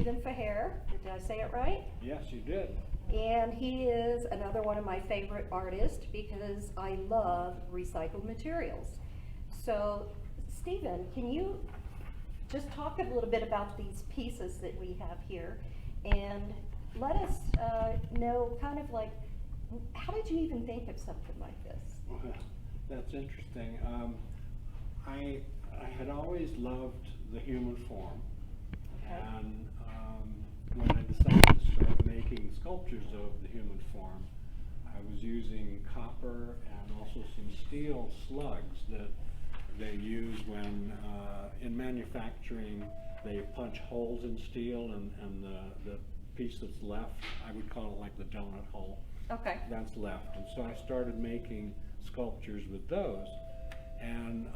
Stephen Fehér. Did I say it right? Yes, you did. And he is another one of my favorite artists because I love recycled materials. So, Stephen, can you just talk a little bit about these pieces that we have here and let us know kind of like, how did you even think of something like this? Well, that's interesting. I had always loved the human form, Okay. and when I decided to start making sculptures of the human form, I was using copper and also some steel slugs that they use when in manufacturing they punch holes in steel, and the piece that's left, I would call it like the donut hole. Okay. That's left. And so I started making sculptures with those. And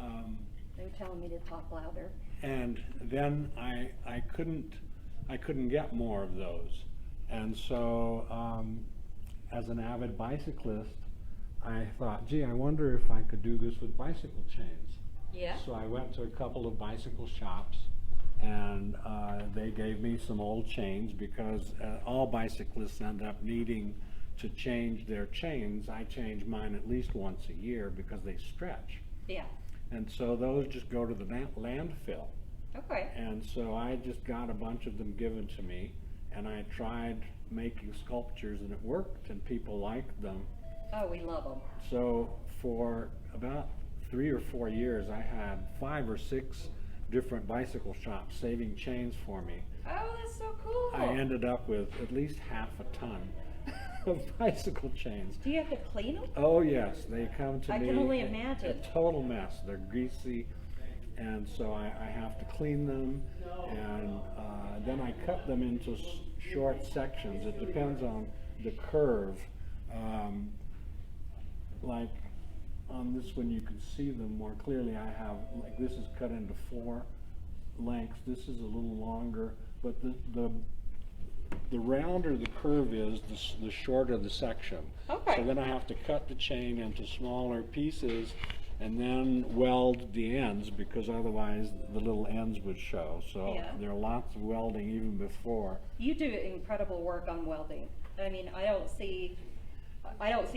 They were telling me to talk louder. and then I couldn't get more of those. And so as an avid bicyclist, I thought, gee, I wonder if I could do this with bicycle chains. Yeah. So I went to a couple of bicycle shops, and they gave me some old chains because all bicyclists end up needing to change their chains. I change mine at least once a year because they stretch. Yeah. And so those just go to the landfill. Okay. And so I just got a bunch of them given to me, and I tried making sculptures, and it worked, and people liked them. Oh, we love them. So for about 3 or 4 years, I had 5 or 6 different bicycle shops saving chains for me. Oh, that's so cool. I ended up with at least half a ton of bicycle chains. Do you have to clean them? Oh yes, they come to I me can only a imagine. total mess. They're greasy, and so I have to clean them, and then I cut them into short sections. It depends on the curve. Like on this one, you can see them more clearly. I have, like, this is cut into 4 lengths. This is a little longer, but the rounder the curve is, the shorter the section. Okay. So then I have to cut the chain into smaller pieces and then weld the ends, because otherwise the little ends would show. So Yeah. there are lots of welding even before. You do incredible work on welding. I mean, I don't see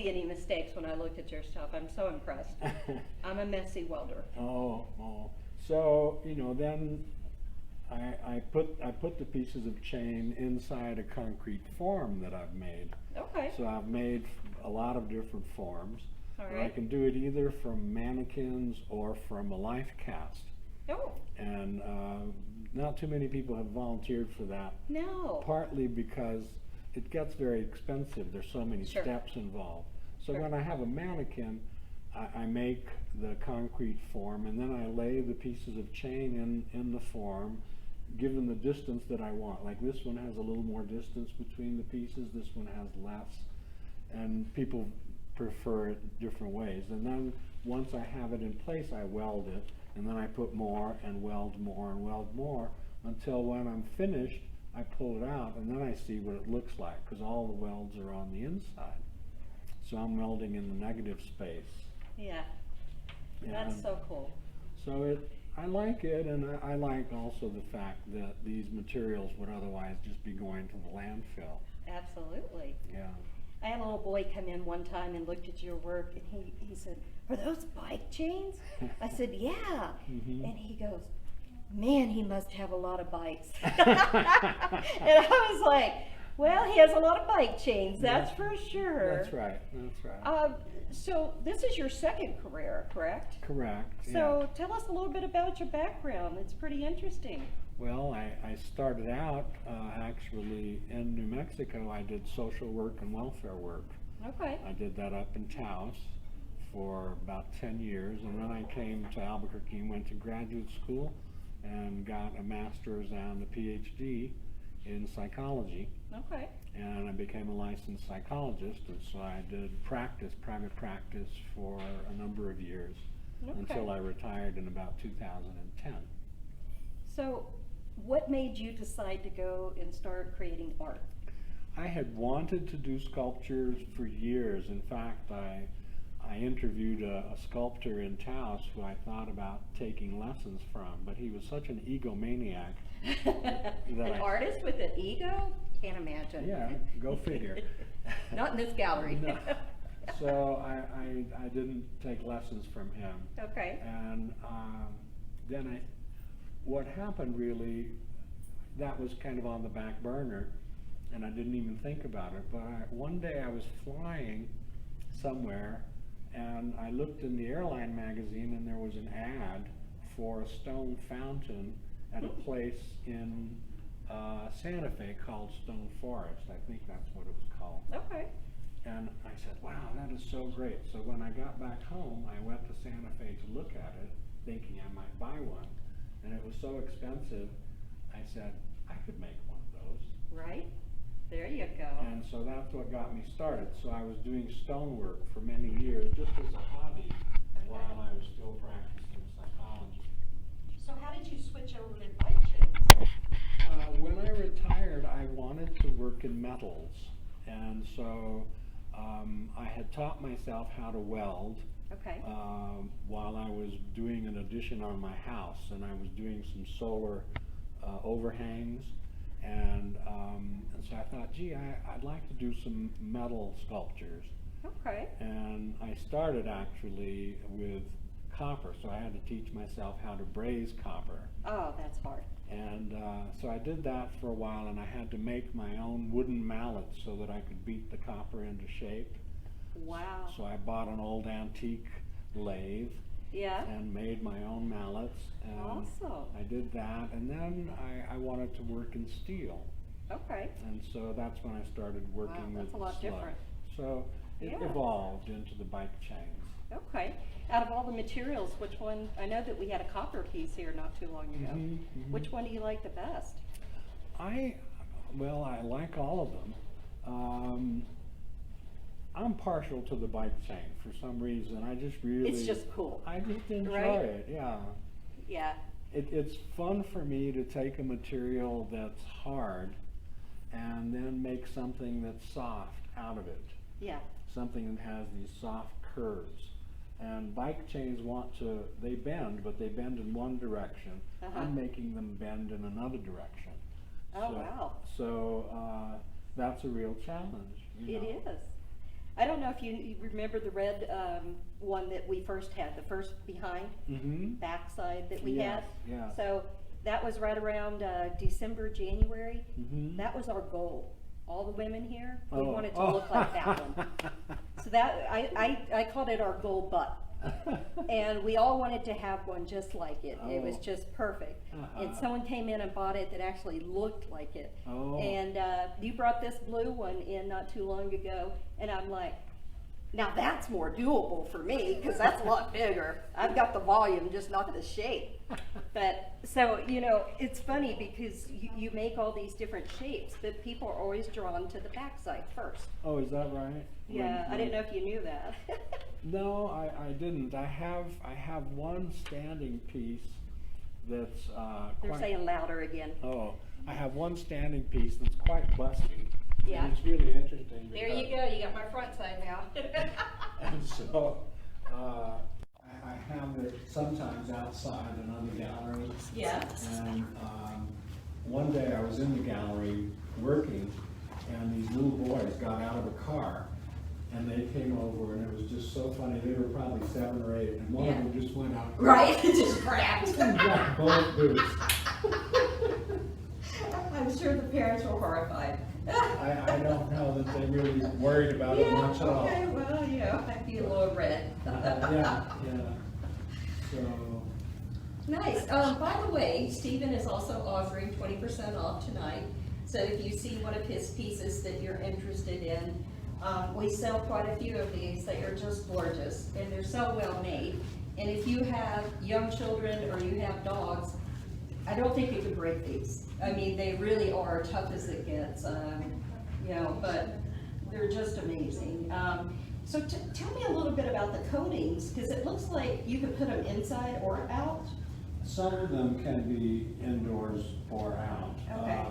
any mistakes when I look at your stuff. I'm so impressed. I'm a messy welder. Oh. So, you know, then I put the pieces of chain inside a concrete form that I've made. Okay. So I've made a lot of different forms. All And I right. can do it either from mannequins or from a life cast. Oh, And not too many people have volunteered for that, no. partly because it gets very expensive. There's so many Sure. steps involved. So Sure. when I have a mannequin, I make the concrete form, and then I lay the pieces of chain in the form, given the distance that I want. Like this one has a little more distance between the pieces, this one has less, and people prefer it different ways. And then once I have it in place, I weld it, and then I put more and weld more and weld more, until when I'm finished, I pull it out, and then I see what it looks like, because all the welds are on the inside. So I'm welding in the negative space. Yeah. That's And so cool. so I like it, and I like also the fact that these materials would otherwise just be going to the landfill. Absolutely. Yeah. I had a little boy come in one time and looked at your work, and he said, "Are those bike chains?" I said, "Yeah." Mhm. And he goes, "Man, he must have a lot of bikes." And I was like, well, he has a lot of bike chains, that's Yeah. for sure. That's right. So this is your second career, correct? Correct. So Yeah. tell us a little bit about your background. It's pretty interesting. Well, I started out actually in New Mexico. I did social work and welfare work. Okay. I did that up in Taos for about 10 years, and then I came to Albuquerque and went to graduate school and got a master's and a PhD in psychology, Okay. and I became a licensed psychologist, and so I did private practice for a number of years until I retired in about 2010. So what made you decide to go and start creating art? I had wanted to do sculptures for years. In fact, I interviewed a sculptor in Taos who I thought about taking lessons from, but he was such an egomaniac. An artist with an ego? Can't imagine. Yeah, go figure. Not in this gallery. No. So I didn't take lessons from him. Okay. And then what happened really, that was kind of on the back burner, and I didn't even think about it. But one day I was flying somewhere, and I looked in the airline magazine, and there was an ad for a stone fountain at a place in Santa Fe called Stone Forest. I think that's what it was called. Okay. And I said, wow, that is so great. So when I got back home, I went to Santa Fe to look at it, thinking I might buy one. And it was so expensive, I said, I could make one of those. Right. There you go. And so that's what got me started. So I was doing stonework for many years, just as a hobby, while I was still practicing psychology. So how did you switch over to bike chains? When I retired, I wanted to work in metals. And so I had taught myself how to weld. Okay. While I was doing an addition on my house, and I was doing some solar overhangs, and so I thought, gee, I'd like to do some metal sculptures. Okay. And I started actually with copper, so I had to teach myself how to braze copper. Oh, that's hard. And so I did that for a while, and I had to make my own wooden mallets so that I could beat the copper into shape. Wow. So I bought an old antique lathe. Yeah. And made my own mallets. And Awesome. I did that, and then I wanted to work in steel. Okay. And so that's when I started working Wow, with that's a lot slug. different. So it Yeah. evolved into the bike chains. Okay. Out of all the materials, which one, I know that we had a copper piece here not too long ago. Mhm, mhm. Which one do you like the best? Well, I like all of them. I'm partial to the bike chain for some reason. I just really. It's just cool. I just enjoy Right? it, yeah. Yeah. It's fun for me to take a material that's hard and then make something that's soft out of it. Yeah. Something that has these soft curves. And bike chains they bend, but they bend in one direction. Uh-huh. I'm making them bend in another direction. Oh, wow. So that's a real challenge. It is. I don't know if you remember the red one that we first had, the first behind Mm-hmm. backside that we Yes, had. yes. So that was right around December, January. Mm-hmm. That was our goal. All the women here, we Oh. wanted to look like that one. So that I called it our goal butt. And we all wanted to have one just like it. It was Oh. just perfect. Uh-huh. And someone came in and bought it that actually looked like it. Oh. And you brought this blue one in not too long ago, and I'm like, now that's more doable for me because that's a lot bigger. I've got the volume, just not the shape. But so, it's funny because you make all these different shapes, but people are always drawn to the backside first. Oh, is that right? Yeah, I didn't know if you knew that. No, I didn't. I have one standing piece that's They're saying louder again. Oh, I have one standing piece that's quite busty. Yeah. And it's really interesting. There you go, you got my front side now. And so I have it sometimes outside in other galleries. Yeah. And one day I was in the gallery working, and these little boys got out of a car, and they came over, and it was just so funny. They were probably 7 or 8, and one of them just went out. Right, it just grabbed. And got both boots. I'm sure the parents were horrified. I don't know that they really worried about it much at all. Okay, well, I'd be a little red. Yeah. So. Nice. By the way, Stephen is also offering 20% off tonight. So if you see one of his pieces that you're interested in, we sell quite a few of these. They are just gorgeous, and they're so well made. And if you have young children or you have dogs, I don't think you could break these. I mean, they really are tough as it gets, but they're just amazing. So tell me a little bit about the coatings, because it looks like you can put them inside or out. Some of them can be indoors or out. Okay.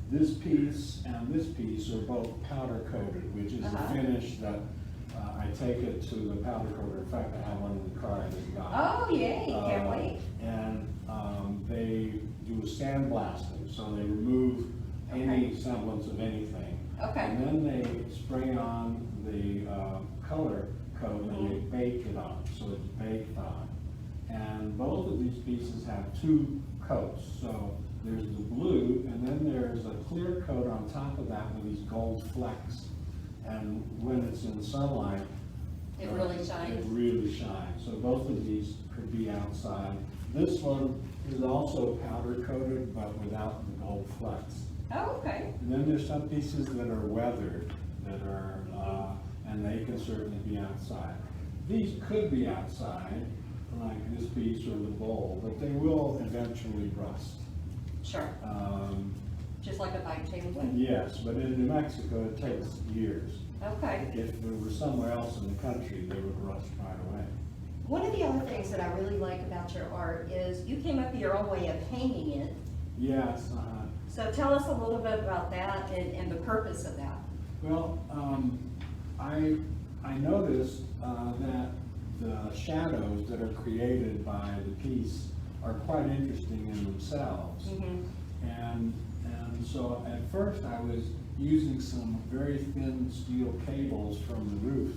This piece and this piece are both powder coated, which is Uh-huh. a finish that I take it to the powder coater. In fact, I have one in the car I just got. Oh, yay, can't wait. And they do sandblasting, so they remove any semblance of anything. Okay. And then they spray on the color coat and they bake it on, so it's baked on. And both of these pieces have two coats. So there's the blue, and then there's a clear coat on top of that with these gold flecks. And when it's in sunlight, It really shines. It really shines. So both of these could be outside. This one is also powder coated, but without the gold flecks. Oh, okay. And then there's some pieces that are weathered, that are, and they can certainly be outside. These could be outside, like this piece or the bowl, but they will eventually rust. Sure. Just like a bike chain would? Yes, but in New Mexico, it takes years. Okay. If it were somewhere else in the country, they would rust right away. One of the other things that I really like about your art is you came up with your own way of hanging it. Yes. So tell us a little bit about that and the purpose of that. Well, I noticed that the shadows that are created by the piece are quite interesting in themselves. And so at first I was using some very thin steel cables from the roof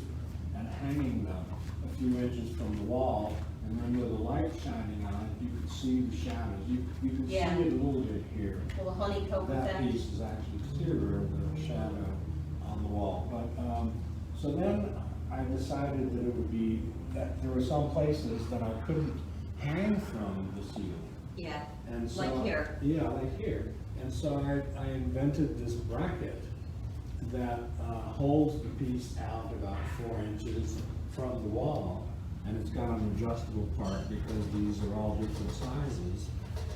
and hanging them a few inches from the wall, and then with the light shining on it, you could see the shadows. You can see it a little bit here. A little honeycomb That effect. piece is actually clearer of the shadow on the wall. But so then I decided that it would be that there were some places that I couldn't hang from the ceiling. Yeah, And so, like here. Yeah, like here. And so I invented this bracket that holds the piece out about 4 inches from the wall. And it's got an adjustable part because these are all different sizes.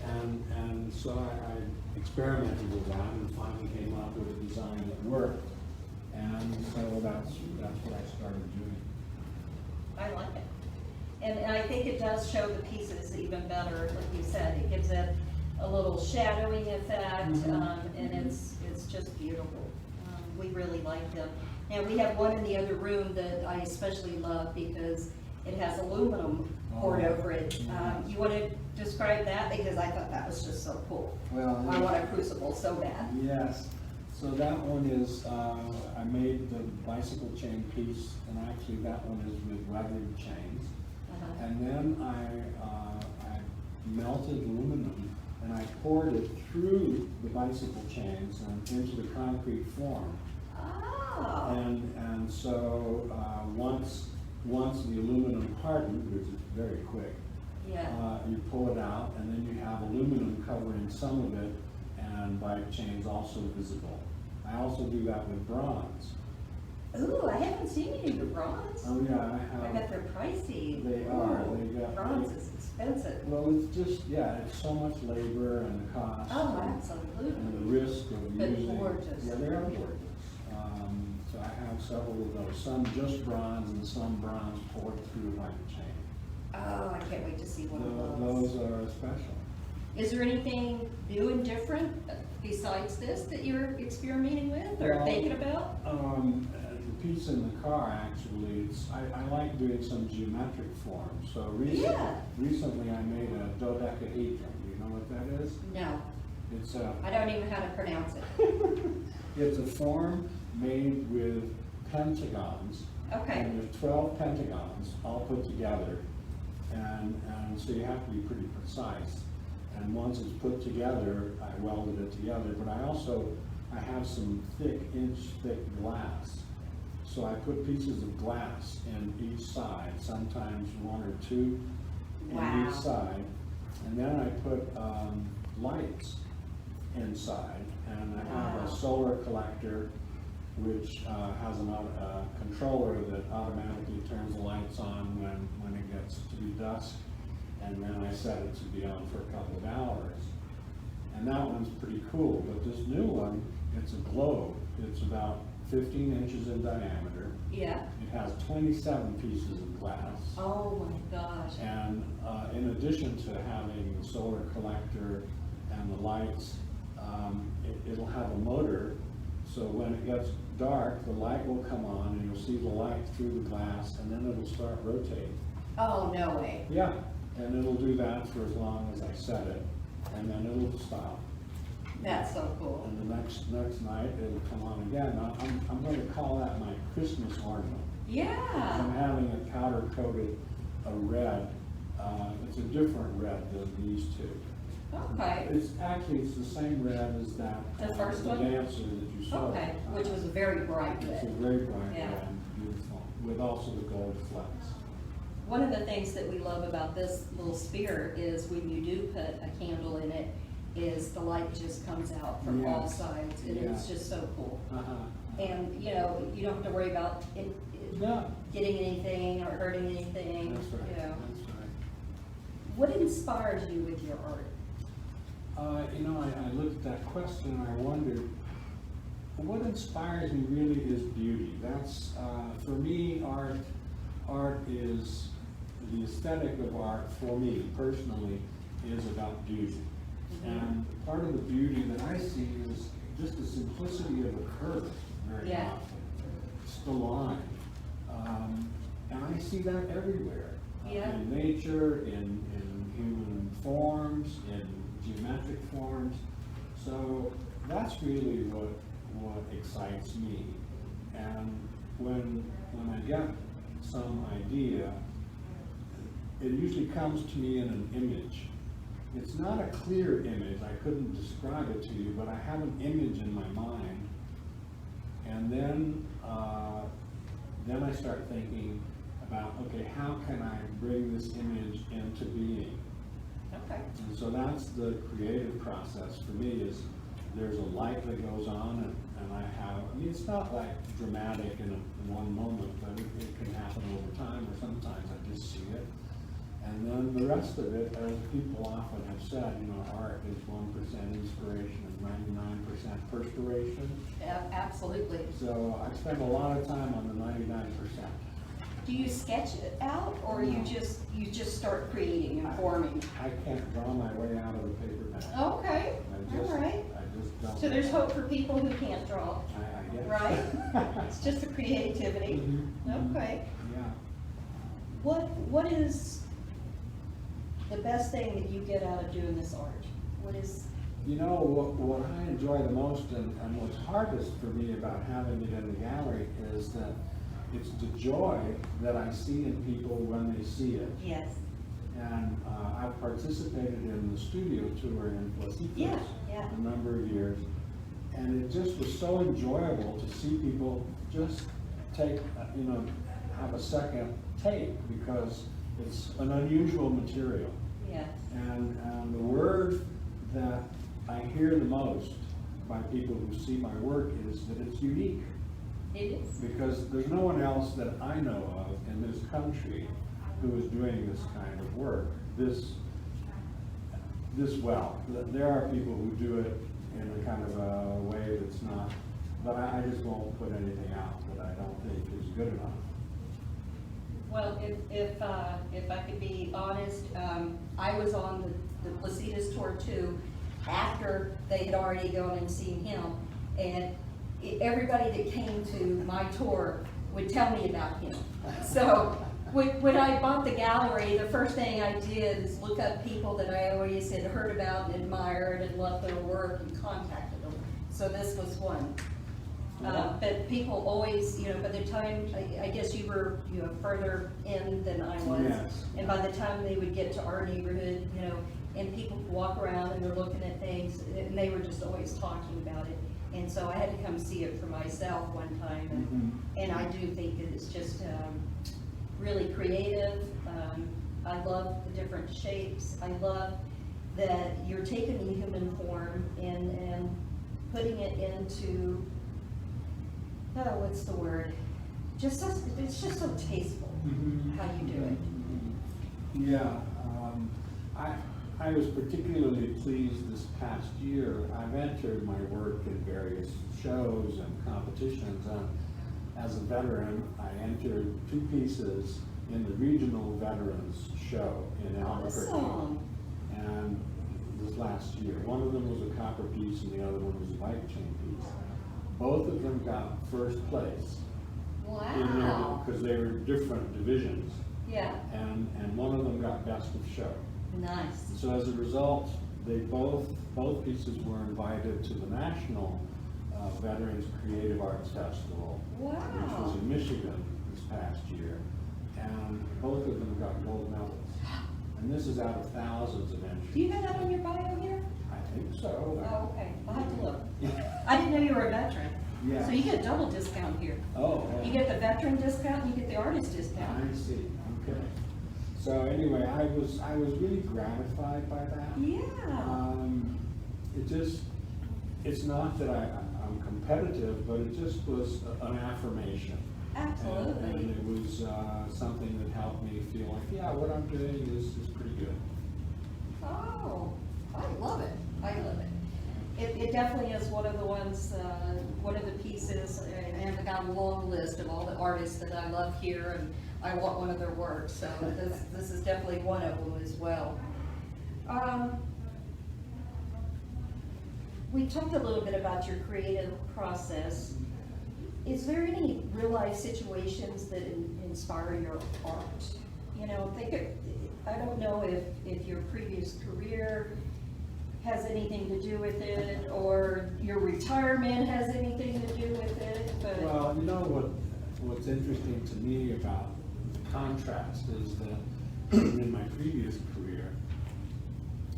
And so I experimented with that and finally came up with a design that worked. And so that's what I started doing. I like it. And I think it does show the pieces even better, like you said. It gives it a little shadowing effect, and it's just beautiful. We really like them. And we have one in the other room that I especially love because it has aluminum poured over it. You want to describe that? Because I thought that was just so cool. Well, I want a crucible so bad. yes. So that one is, I made the bicycle chain piece, and actually that one is with weathered chains. And then I melted aluminum and I poured it through the bicycle chains and into the concrete form. Oh. And so once the aluminum hardened, which is very quick, you pull it out, and then you have aluminum covering some of it, and bike chains also visible. I also do that with bronze. Ooh, I haven't seen any of the bronze. Oh yeah, I I have. bet they're pricey. They are. They got. Bronze is expensive. Well, it's just, it's so much labor and the cost. Oh, and absolutely. the risk of But using. gorgeous. Yeah, they are gorgeous. So I have several of those, some just bronze and some bronze poured through like a chain. Oh, I can't wait to see one of those. Those are special. Is there anything new and different besides this that you're experimenting with or Well, thinking about? The piece in the car, actually, I like doing some geometric forms. So recently I made a dodecahedron. Do you know what that is? No, It's I don't even know how to pronounce it. it's a form made with pentagons. Okay. And there's 12 pentagons all put together. And so you have to be pretty precise. And once it's put together, I welded it together. But I have some inch-thick glass. So I put pieces of glass in each side, sometimes one or two in each side. And then I put lights inside. And I have a solar collector which has a controller that automatically turns the lights on when it gets to be dusk. And then I set it to be on for a couple of hours. And that one's pretty cool, but this new one, it's a globe. It's about 15 inches in diameter. Yeah. It has 27 pieces of glass. Oh my gosh. And in addition to having the solar collector and the lights, it'll have a motor, So when it gets dark, the light will come on and you'll see the light through the glass, and then it'll start rotating. Oh, no way. Yeah, and it'll do that for as long as I set it, and then it'll stop. That's so cool. And the next night, it'll come on again. Now, I'm going to call that my Christmas ornament. Yeah. I'm having it powder coated a red. It's a different red than these two. Okay. It's the same red as that. The first the one? dancer that you saw. Okay, which was a very bright It's a red. very bright Yeah. red, and beautiful, with also the gold flecks. One of the things that we love about this little sphere is when you do put a candle in it, is the light just comes out from all Yes. sides, and Yeah. it's just so cool. Uh-huh. And, you know, you don't have to worry about Yeah, getting anything or hurting anything, that's right, you know. that's right. What inspires you with your art? You know, I looked at that question and I wondered, what inspires me really is beauty. That's, for me, art is, the aesthetic of art, for me personally, is about beauty. And part of the beauty that I see is just the simplicity of a curve very Yeah. often. It's the line. And I see that everywhere. Yeah. In nature, in human forms, in geometric forms. So that's really what excites me. And when I get some idea, it usually comes to me in an image. It's not a clear image, I couldn't describe it to you, but I have an image in my mind. And then I start thinking about, okay, how can I bring this image into being? Okay. And so that's the creative process for me, is there's a light that goes on, and I mean, it's not like dramatic in one moment, but it can happen over time, or sometimes I just see it. And then the rest of it, as people often have said, you know, art is 1% inspiration and 99% perspiration. Yeah, absolutely. So I spend a lot of time on the 99%. Do you sketch it out, or No. you just start creating and forming? I can't draw my way out of a paper bag. Okay, all right. I just don't. So there's hope for people who can't draw, I guess. right? It's just the creativity. Mhm. Okay. Yeah. What is the best thing that you get out of doing this art? What is? You know, what I enjoy the most, and what's hardest for me about having it in the gallery, is that it's the joy that I see in people when they see it. Yes. And I've participated in the studio tour in Placitas Yeah. a number of years, and it just was so enjoyable to see people just take, have a second take, because it's an unusual material. Yes. And the word that I hear the most by people who see my work is that it's unique. It is. Because there's no one else that I know of in this country who is doing this kind of work, this well. There are people who do it in a kind of a way that's not, but I just won't put anything out that I don't think is good enough. Well, if I could be honest, I was on the Placitas tour too, after they had already gone and seen him, and everybody that came to my tour would tell me about him. So when I bought the gallery, the first thing I did is look up people that I always had heard about and admired and loved their work and contacted them. So this was one. But people always, by the time, I guess you were, further in than I was. Yes. And by the time they would get to our neighborhood, and people would walk around and they're looking at things, and they were just always talking about it. And so I had to come see it for myself one time, and I do think that it's just really creative. I love the different shapes. I love that you're taking the human form and putting it into, what's the word? It's just so tasteful how you do it. Yeah, I was particularly pleased this past year. I've entered my work in various shows and competitions. As a veteran, I entered 2 pieces in the Regional Veterans Show in Albuquerque. Awesome. And this last year, one of them was a copper piece and the other one was a bike chain piece. both of them got first place in their, Wow. because they were different divisions, Yeah, and one of them got best of show. nice. So as a result, they both pieces were invited to the National Veterans Creative Arts Festival, which was Wow. in Michigan this past year, and both of them got gold medals. And this is out of thousands of Do entries. you have that on your bio here? I think so. Oh, okay, I'll have to look. I didn't know you were a veteran. Yeah. So you get a double discount here. Oh, You yeah. get the veteran discount and you get the artist discount. I see, okay. So anyway, I was really gratified by that. Yeah. It's not that I'm competitive, but it just was an affirmation. Absolutely. And it was something that helped me feel like, yeah, what I'm doing is pretty good. Oh, I love it. I love it. It definitely is one of the ones, one of the pieces, and I've got a long list of all the artists that I love here, and I want one of their works, so this is definitely one of them as well. We talked a little bit about your creative process. Is there any real-life situations that inspire your art? You know, I don't know if your previous career has anything to do with it, or your retirement has anything to do with it, but. Well, you know what's interesting to me about the contrast is that in my previous career,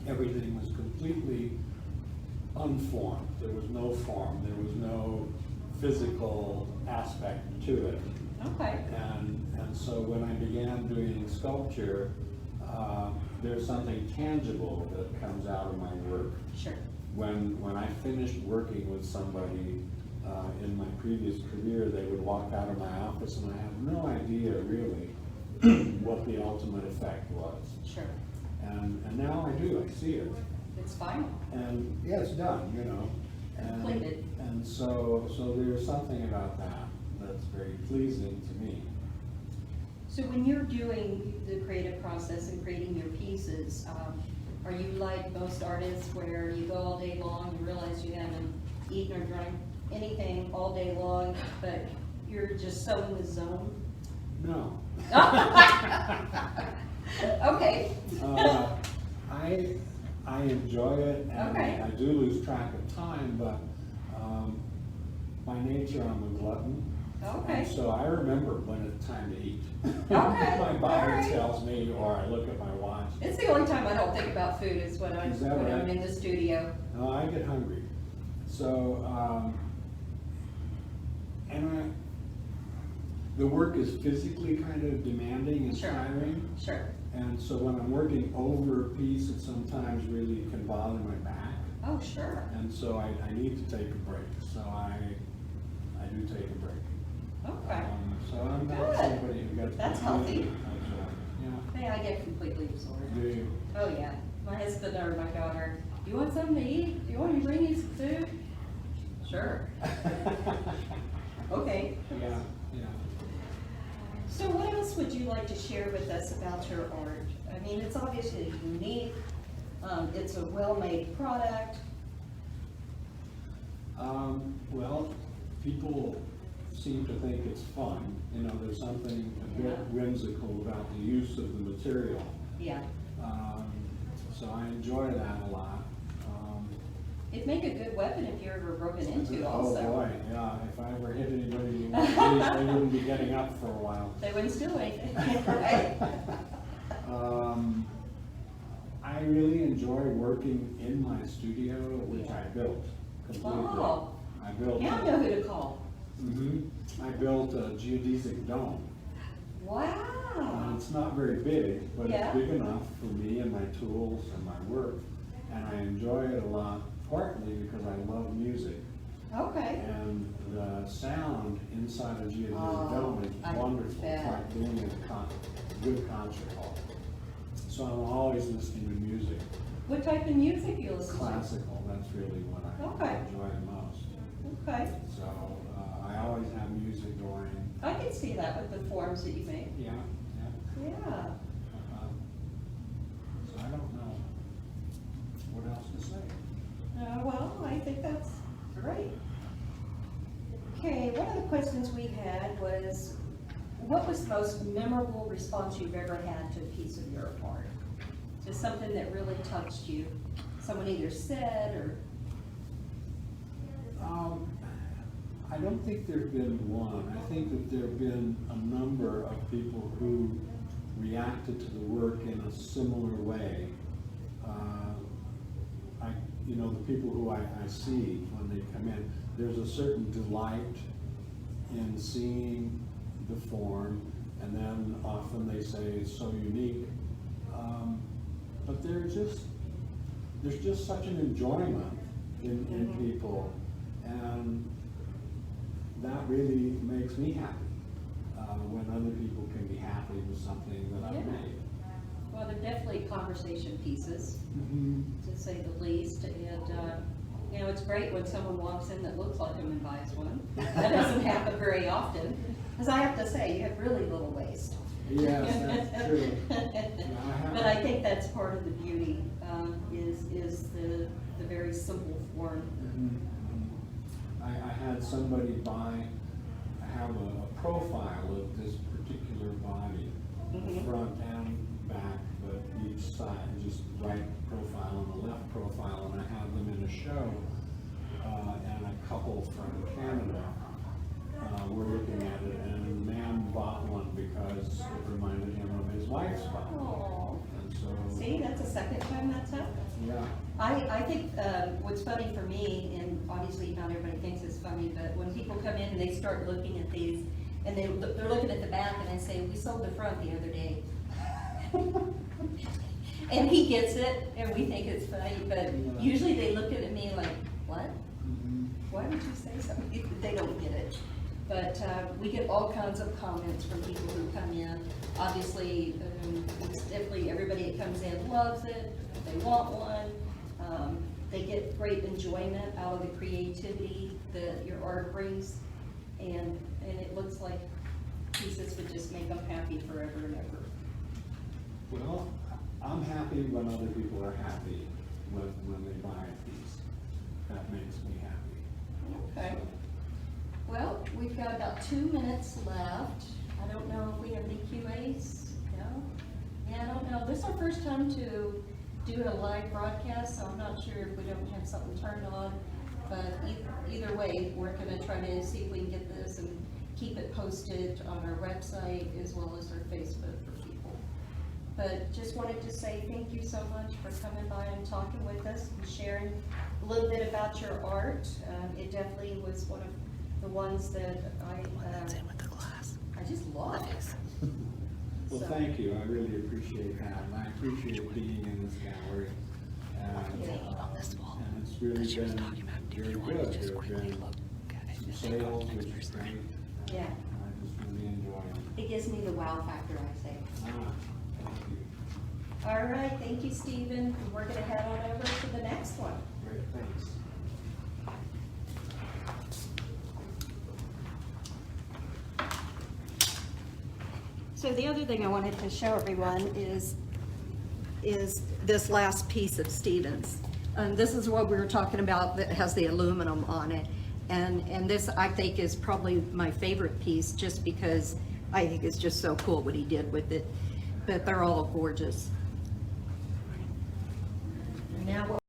everything was completely unformed. There was no form, there was no physical aspect to it. Okay. And so when I began doing sculpture, there's something tangible that comes out of my work. Sure. When I finished working with somebody in my previous career, they would walk out of my office and I had no idea really what the ultimate effect was. Sure. And now I do, I see it. It's final. And yeah, it's done, you know. And, Completed. and so there's something about that that's very pleasing to me. So when you're doing the creative process and creating your pieces, are you like most artists where you go all day long, you realize you haven't eaten or drank anything all day long, but you're just so in the zone? No. Okay. I enjoy it, and Okay. I do lose track of time, but by nature I'm a glutton. Okay. And so I remember when it's time to eat. Okay, My body all right. tells me, or I look at my watch. It's the only time I don't think about food is when I'm Is that right? in the studio. No, I get hungry. So, the work is physically kind of demanding and Sure. tiring. Sure. And so when I'm working over a piece, it sometimes really can bother my back. Oh, sure. And so I need to take a break. So I do take a break. Okay. So I'm not Good. somebody who gets. That's completely healthy. absorbed. Hey, I get completely Yeah. absorbed. Do you? Oh, yeah. My husband or my daughter, do you want something to eat? Do you want me to bring you some food? Sure. Okay. Yeah, yeah. So what else would you like to share with us about your art? I mean, it's obviously unique. It's a well-made product. Well, people seem to think it's fun. You know, there's something a bit Yeah. whimsical about the use of the material. Yeah. So I enjoy that a lot. It'd make a good weapon if you're ever broken into also. Oh boy, yeah, if I ever hit anybody in one of these, they wouldn't be getting up for a while. They wouldn't steal anything, right? I really enjoy working in my studio, which I built completely. Oh. I built. Now I know who to call. I built a geodesic dome. Wow. It's not very big, but Yeah. it's big enough for me and my tools and my work. And I enjoy it a lot, partly because I love music. Okay. And the sound inside a geodesic Oh, dome I is wonderful. It's bet. like being in a good concert hall. So I'm always listening to music. What type of music you listen to? Classical, that's really what I Okay. enjoy the most. Okay. So I always have music going. I can see that with the forms that you make. Yeah, yeah. Yeah. So I don't know what else to say. Well, I think that's great. questions we had was, what was the most memorable response you've ever had to a piece of your art? Just something that really touched you. Someone either said or, I don't think there've been one. I think that there've been a number of people who reacted to the work in a similar way. You know, the people who I see when they come in, there's a certain delight in seeing the form, and then often they say it's so unique. But there's just such an enjoyment in people, and that really makes me happy when other people can be happy with something that I've made. well, they're definitely conversation pieces, to say the least. And, you know, it's great when someone walks in that looks like them and buys one. That doesn't happen very often. Because I have to say, you have really little waste. Yes, that's true. But I think that's part of the beauty, is the very simple form. I had somebody have a profile of this particular body, front and back, but each side, just right profile and the left profile, and I have them in a show, and a couple from Canada were looking at it, and the man bought one because it reminded him of his wife's body. Aww. And so, See, that's the second time that's happened. yeah. I think what's funny for me, and obviously not everybody thinks it's funny, but when people come in and they start looking at these, and they're looking at the back, and I say, we sold the front the other day. And he gets it, and we think it's funny, but usually they look at me like, what? Why would you say something? They don't get it. But we get all kinds of comments from people who come in. Obviously, it's definitely everybody that comes in loves it. They want one. They get great enjoyment out of the creativity that your art brings, and it looks like pieces would just make them happy forever and ever. Well, I'm happy when other people are happy when they buy a piece. That makes me happy. Okay. Well, we've got about 2 minutes left. I don't know if we have any QAs. No? Yeah, I don't know. This is our first time to do a live broadcast, so I'm not sure if we don't have something turned on. But either way, we're going to try to see if we can get this and keep it posted on our website as well as our Facebook for people. But just wanted to say thank you so much for coming by and talking with us and sharing a little bit about your art. It definitely was one of the ones that I just love. Well, thank you. I really appreciate that, and I appreciate being in this gallery. And it's really been very good. There have been some sales, which is great. Yeah. I just really enjoy it. It gives me the wow factor, I say. Thank you. All right, thank you, Stephen. We're gonna head on over to the next one. Great, thanks. So the other thing I wanted to show everyone is this last piece of Stephen's. This is what we were talking about that has the aluminum on it. And this, I think, is probably my favorite piece just because I think it's just so cool what he did with it. But they're all gorgeous. Now what